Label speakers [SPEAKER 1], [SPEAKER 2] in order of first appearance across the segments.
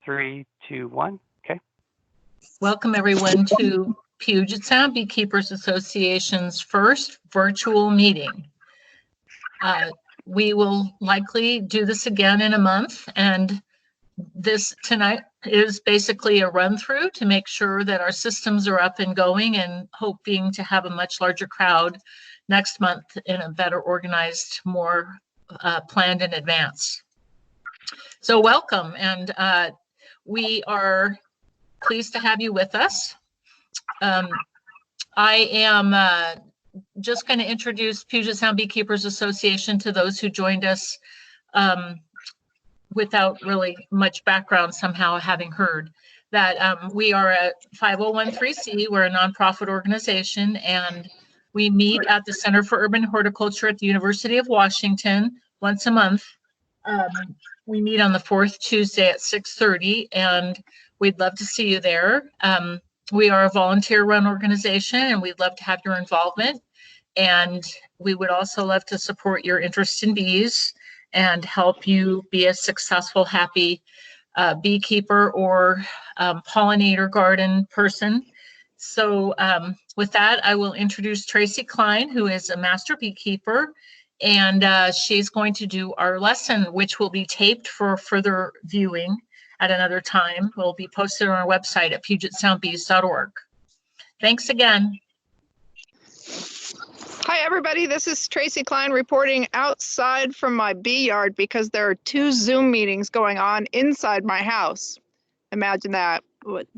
[SPEAKER 1] 3, 2, 1. Okay.
[SPEAKER 2] Welcome everyone to Puget Sound Beekeepers Association's first virtual meeting. We will likely do this again in a month, and this tonight is basically a run through to make sure that our systems are up and going, and hoping to have a much larger crowd next month in a better organized, more planned in advance. So welcome, and we are pleased to have you with us. I am just going to introduce Puget Sound Beekeepers Association to those who joined us without really much background, somehow having heard that we are a 501(c). We're a nonprofit organization, and we meet at the Center for Urban Horticulture at the University of Washington once a month. We meet on the fourth Tuesday at 6:30, and we'd love to see you there. We are a volunteer-run organization, and we'd love to have your involvement. And we would also love to support your interest in bees and help you be a successful, happy beekeeper or pollinator garden person. So with that, I will introduce Tracy Klein, who is a master beekeeper, and she's going to do our lesson, which will be taped for further viewing at another time. Will be posted on our website at pugetsoundbees.org. Thanks again.
[SPEAKER 3] Hi, everybody. This is Tracy Klein reporting outside from my bee yard because there are 2 Zoom meetings going on inside my house. Imagine that.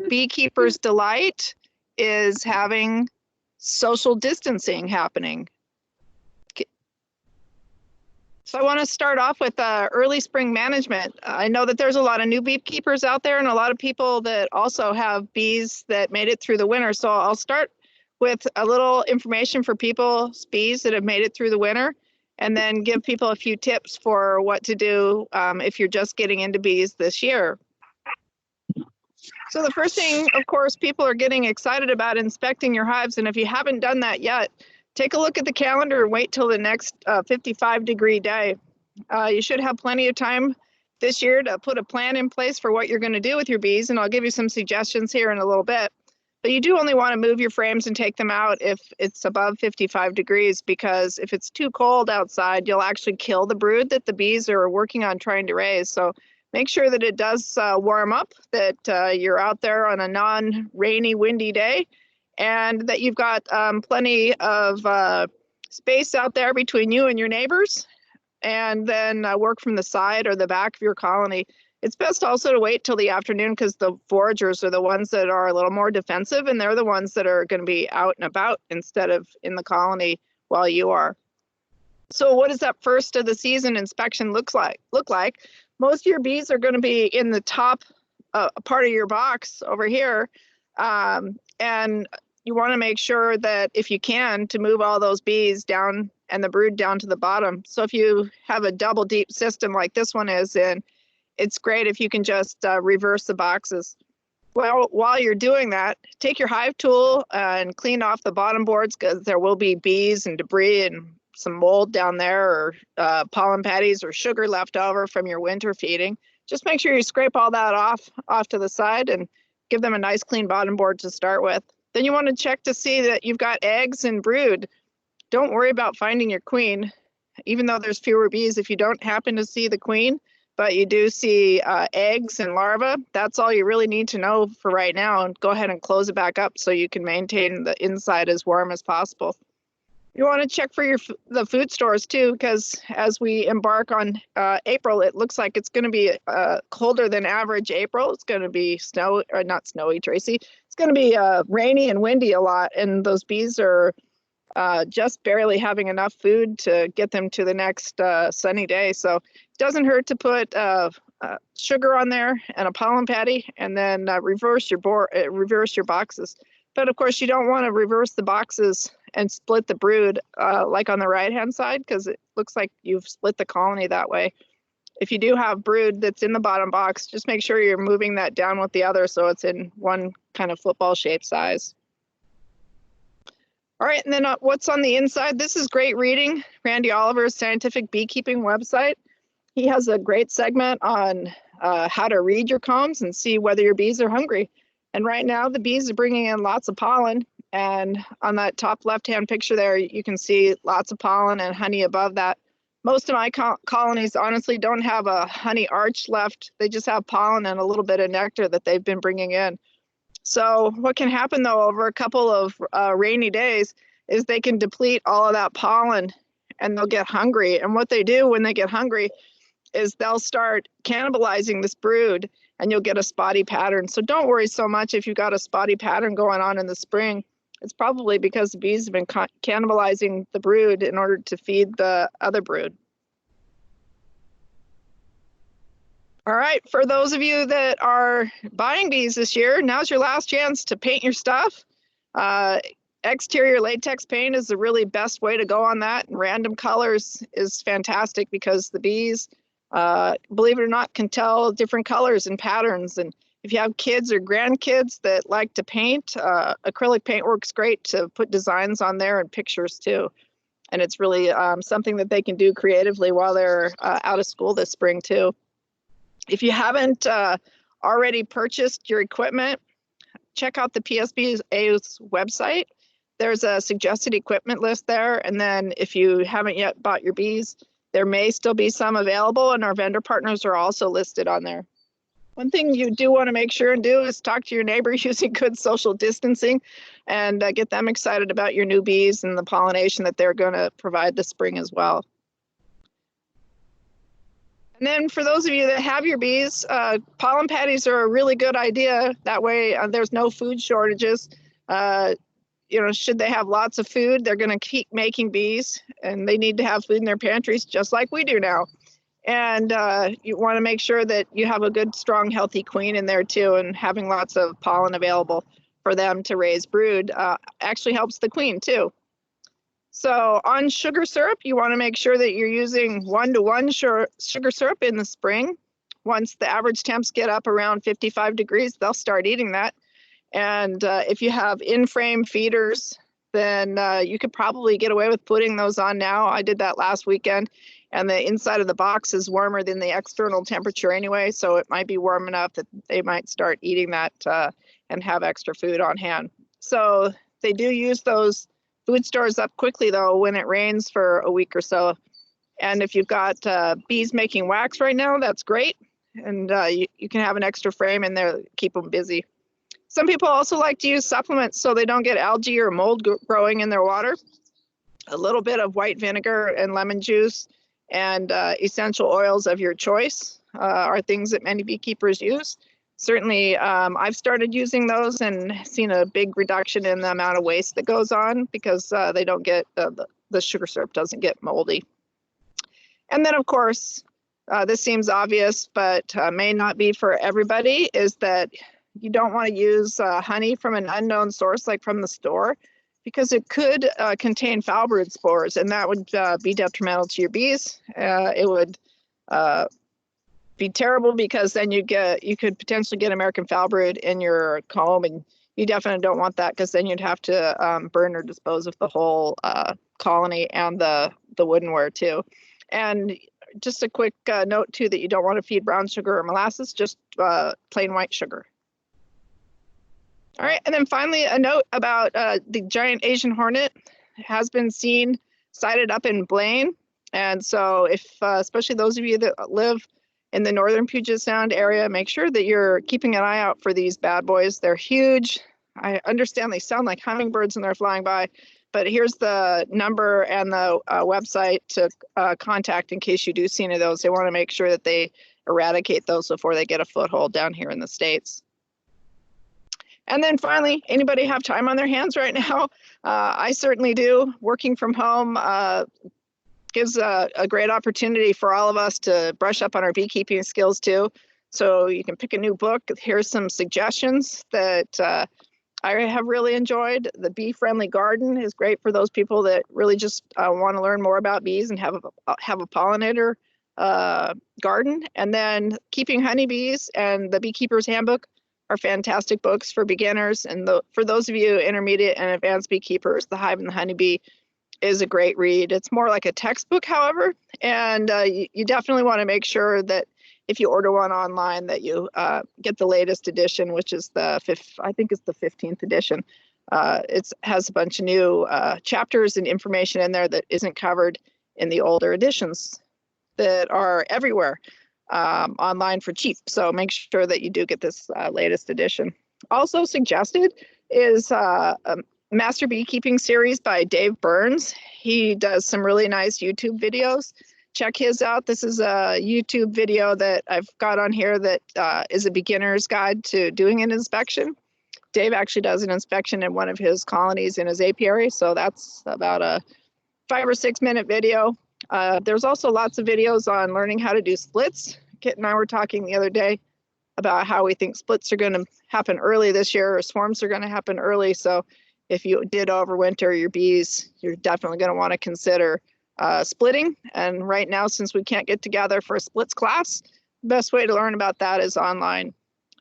[SPEAKER 3] Beekeepers Delight is having social distancing happening. So I want to start off with early spring management. I know that there's a lot of new beekeepers out there and a lot of people that also have bees that made it through the winter. So I'll start with a little information for people's bees that have made it through the winter, and then give people a few tips for what to do if you're just getting into bees this year. So the first thing, of course, people are getting excited about inspecting your hives. And if you haven't done that yet, take a look at the calendar and wait till the next 55-degree day. You should have plenty of time this year to put a plan in place for what you're going to do with your bees. And I'll give you some suggestions here in a little bit. But you do only want to move your frames and take them out if it's above 55 degrees, because if it's too cold outside, you'll actually kill the brood that the bees are working on trying to raise. So make sure that it does warm up, that you're out there on a non-rainy, windy day, and that you've got plenty of space out there between you and your neighbors, and then work from the side or the back of your colony. It's best also to wait till the afternoon, because the foragers are the ones that are a little more defensive, and they're the ones that are going to be out and about instead of in the colony while you are. So what does that first of the season inspection look like? Most of your bees are going to be in the top part of your box over here. And you want to make sure that if you can, to move all those bees down and the brood down to the bottom. So if you have a double deep system like this one is in, it's great if you can just reverse the boxes. Well, while you're doing that, take your hive tool and clean off the bottom boards, because there will be bees and debris and some mold down there, or pollen patties or sugar left over from your winter feeding. Just make sure you scrape all that off to the side and give them a nice clean bottom board to start with. Then you want to check to see that you've got eggs and brood. Don't worry about finding your queen, even though there's fewer bees. If you don't happen to see the queen, but you do see eggs and larvae, that's all you really need to know for right now. And go ahead and close it back up so you can maintain the inside as warm as possible. You want to check for the food stores too, because as we embark on April, it looks like it's going to be colder than average April. It's going to be not snowy, Tracy. It's going to be rainy and windy a lot, and those bees are just barely having enough food to get them to the next sunny day. So it doesn't hurt to put sugar on there and a pollen patty, and then reverse your boxes. But of course, you don't want to reverse the boxes and split the brood like on the right-hand side, because it looks like you've split the colony that way. If you do have brood that's in the bottom box, just make sure you're moving that down with the other so it's in one kind of football shape size. All right, and then what's on the inside? This is great reading. Randy Oliver's Scientific Beekeeping website. He has a great segment on how to read your combs and see whether your bees are hungry. And right now the bees are bringing in lots of pollen. And on that top left-hand picture there, you can see lots of pollen and honey above that. Most of my colonies honestly don't have a honey arch left. They just have pollen and a little bit of nectar that they've been bringing in. So what can happen though over a couple of rainy days is they can deplete all of that pollen and they'll get hungry. And what they do when they get hungry is they'll start cannibalizing this brood and you'll get a spotty pattern. So don't worry so much if you've got a spotty pattern going on in the spring. It's probably because the bees have been cannibalizing the brood in order to feed the other brood. All right, for those of you that are buying bees this year, now's your last chance to paint your stuff. Exterior latex paint is the really best way to go on that. And random colors is fantastic because the bees, believe it or not, can tell different colors and patterns. And if you have kids or grandkids that like to paint, acrylic paint works great to put designs on there and pictures too. And it's really something that they can do creatively while they're out of school this spring too. If you haven't already purchased your equipment, check out the PSBA's website. There's a suggested equipment list there. And then if you haven't yet bought your bees, there may still be some available and our vendor partners are also listed on there. One thing you do want to make sure and do is talk to your neighbor using good social distancing and get them excited about your new bees and the pollination that they're going to provide this spring as well. And then for those of you that have your bees, pollen patties are a really good idea. That way there's no food shortages. You know, should they have lots of food, they're going to keep making bees and they need to have food in their pantries just like we do now. And you want to make sure that you have a good, strong, healthy queen in there too, and having lots of pollen available for them to raise brood actually helps the queen too. So on sugar syrup, you want to make sure that you're using 1-to-1 sugar syrup in the spring. Once the average temps get up around 55 degrees, they'll start eating that. And if you have in-frame feeders, then you could probably get away with putting those on now. I did that last weekend, and the inside of the box is warmer than the external temperature anyway, so it might be warm enough that they might start eating that and have extra food on hand. So they do use those food stores up quickly though when it rains for a week or so. And if you've got bees making wax right now, that's great. And you can have an extra frame in there, keep them busy. Some people also like to use supplements so they don't get algae or mold growing in their water. A little bit of white vinegar and lemon juice and essential oils of your choice are things that many beekeepers use. Certainly, I've started using those and seen a big reduction in the amount of waste that goes on because they don't get, the sugar syrup doesn't get moldy. And then of course, this seems obvious, but may not be for everybody, is that you don't want to use honey from an unknown source like from the store because it could contain foul brood spores and that would be detrimental to your bees. It would be terrible because then you could potentially get American foul brood in your comb, and you definitely don't want that because then you'd have to burn or dispose of the whole colony and the woodenware too. And just a quick note too that you don't want to feed brown sugar or molasses, just plain white sugar. All right, and then finally a note about the giant Asian hornet. It has been sighted up in Blaine, and so if especially those of you that live in the northern Puget Sound area, make sure that you're keeping an eye out for these bad boys. They're huge. I understand they sound like hummingbirds when they're flying by, but here's the number and the website to contact in case you do see any of those. They want to make sure that they eradicate those before they get a foothold down here in the States. And then finally, anybody have time on their hands right now? I certainly do. Working from home gives a great opportunity for all of us to brush up on our beekeeping skills too. So you can pick a new book. Here's some suggestions that I have really enjoyed. The Bee Friendly Garden is great for those people that really just want to learn more about bees and have a pollinator garden. And then Keeping Honeybees and the Beekeeper's Handbook are fantastic books for beginners. And for those of you intermediate and advanced beekeepers, The Hive and the Honeybee is a great read. It's more like a textbook, however, and you definitely want to make sure that if you order one online that you get the latest edition, which is the I think it's the 15th edition. It has a bunch of new chapters and information in there that isn't covered in the older editions that are everywhere online for cheap. So make sure that you do get this latest edition. Also suggested is a Master Beekeeping series by Dave Burns. He does some really nice YouTube videos. Check his out. This is a YouTube video that I've got on here that is a beginner's guide to doing an inspection. Dave actually does an inspection in one of his colonies in his apiary, so that's about a 5 or 6 minute video. There's also lots of videos on learning how to do splits. Kit and I were talking the other day about how we think splits are going to happen early this year, or swarms are going to happen early. So if you did overwinter your bees, you're definitely going to want to consider splitting. And right now, since we can't get together for a splits class, the best way to learn about that is online.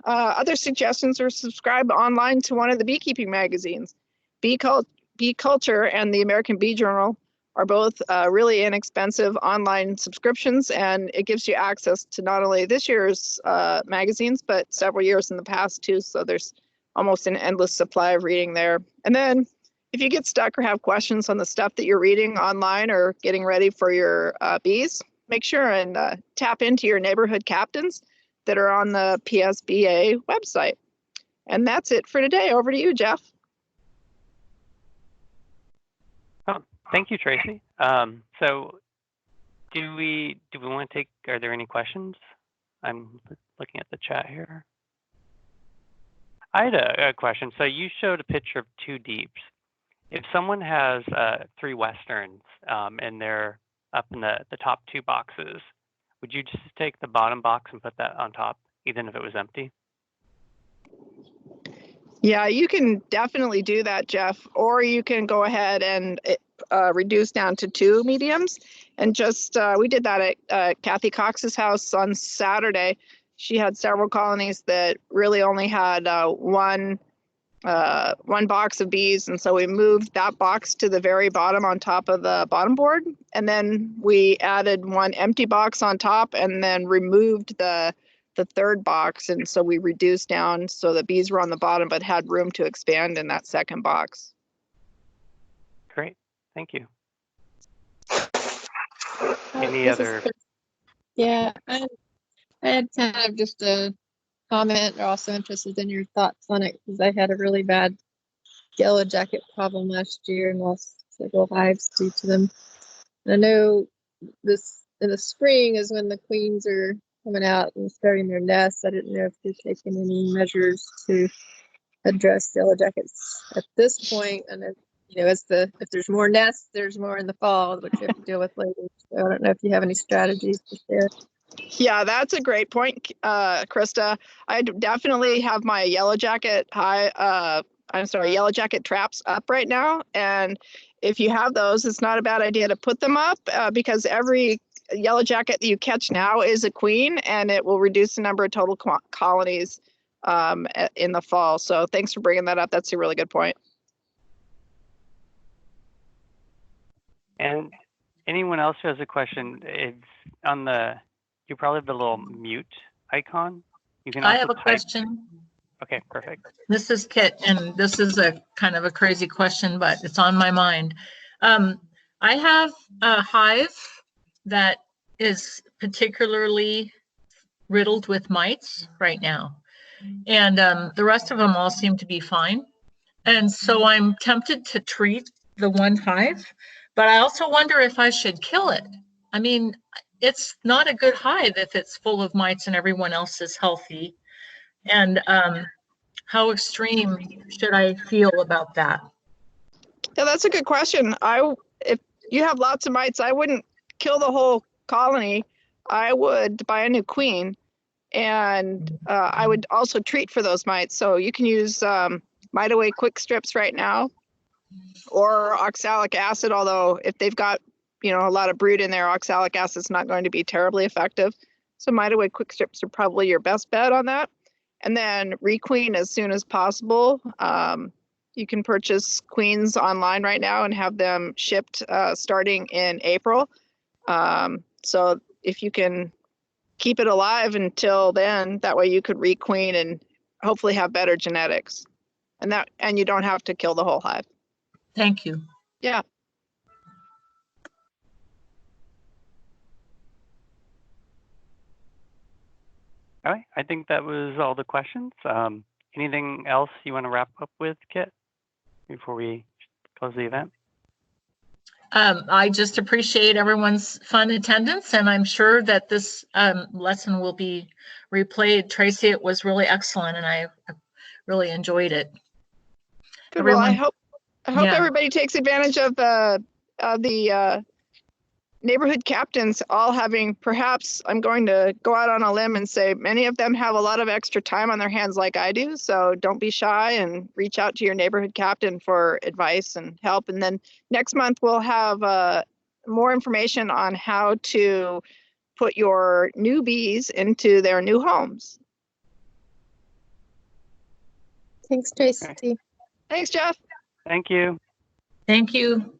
[SPEAKER 3] Other suggestions are subscribe online to one of the beekeeping magazines. Bee Culture and the American Bee Journal are both really inexpensive online subscriptions, and it gives you access to not only this year's magazines, but several years in the past too. So there's almost an endless supply of reading there. And then if you get stuck or have questions on the stuff that you're reading online or getting ready for your bees, make sure and tap into your neighborhood captains that are on the PSBA website. And that's it for today. Over to you, Jeff.
[SPEAKER 1] Oh, thank you, Tracy. So do we want to take, are there any questions? I'm looking at the chat here. I had a question. So you showed a picture of 2 deeps. If someone has 3 westerns and they're up in the top 2 boxes, would you just take the bottom box and put that on top, even if it was empty?
[SPEAKER 3] Yeah, you can definitely do that, Jeff. Or you can go ahead and reduce down to 2 mediums. And just, we did that at Kathy Cox's house on Saturday. She had several colonies that really only had one box of bees. And so we moved that box to the very bottom on top of the bottom board. And then we added 1 empty box on top and then removed the 3rd box. And so we reduced down so the bees were on the bottom, but had room to expand in that 2nd box.
[SPEAKER 1] Great, thank you. Any other?
[SPEAKER 4] Yeah, I had kind of just a comment, or also interested in your thoughts on it, because I had a really bad yellow jacket problem last year and lost several hives due to them. And I know this in the spring is when the queens are coming out and starting their nests. I didn't know if you're taking any measures to address yellow jackets at this point. And if there's more nests, there's more in the fall, which you have to deal with later. So I don't know if you have any strategies to share.
[SPEAKER 3] Yeah, that's a great point, Krista. I definitely have my yellow jacket yellow jacket traps up right now. And if you have those, it's not a bad idea to put them up because every yellow jacket that you catch now is a queen, and it will reduce the number of total colonies in the fall. So thanks for bringing that up. That's a really good point.
[SPEAKER 1] And anyone else who has a question, it's on the, you probably have the little mute icon. You can.
[SPEAKER 2] I
[SPEAKER 1] also
[SPEAKER 2] have a
[SPEAKER 1] type.
[SPEAKER 2] question.
[SPEAKER 1] Okay, perfect.
[SPEAKER 2] This is Kit, and this is a kind of a crazy question, but it's on my mind. I have a hive that is particularly riddled with mites right now, and the rest of them all seem to be fine. And so I'm tempted to treat the one hive, but I also wonder if I should kill it. I mean, it's not a good hive if it's full of mites and everyone else is healthy. And how extreme should I feel about that?
[SPEAKER 3] Yeah, that's a good question. If you have lots of mites, I wouldn't kill the whole colony. I would buy a new queen, and I would also treat for those mites. So you can use mite away quick strips right now, or oxalic acid. Although if they've got a lot of brood in there, oxalic acid is not going to be terribly effective. So mite away quick strips are probably your best bet on that. And then requeen as soon as possible. You can purchase queens online right now and have them shipped starting in April. So if you can keep it alive until then, that way you could requeen and hopefully have better genetics. And you don't have to kill the whole hive.
[SPEAKER 2] Thank you.
[SPEAKER 3] Yeah.
[SPEAKER 1] All right, I think that was all the questions. Anything else you want to wrap up with, Kit, before we close the event?
[SPEAKER 2] I just appreciate everyone's fun attendance, and I'm sure that this lesson will be replayed. Tracy, it was really excellent, and I really enjoyed it.
[SPEAKER 3] Good. Well, I
[SPEAKER 2] Everyone-
[SPEAKER 3] hope
[SPEAKER 2] Yeah.
[SPEAKER 3] everybody takes advantage of the neighborhood captains all having, perhaps I'm going to go out on a limb and say many of them have a lot of extra time on their hands like I do. So don't be shy and reach out to your neighborhood captain for advice and help. And then next month we'll have more information on how to put your new bees into their new homes.
[SPEAKER 4] Thanks, Tracy.
[SPEAKER 3] Thanks, Jeff.
[SPEAKER 1] Thank you.
[SPEAKER 2] Thank you.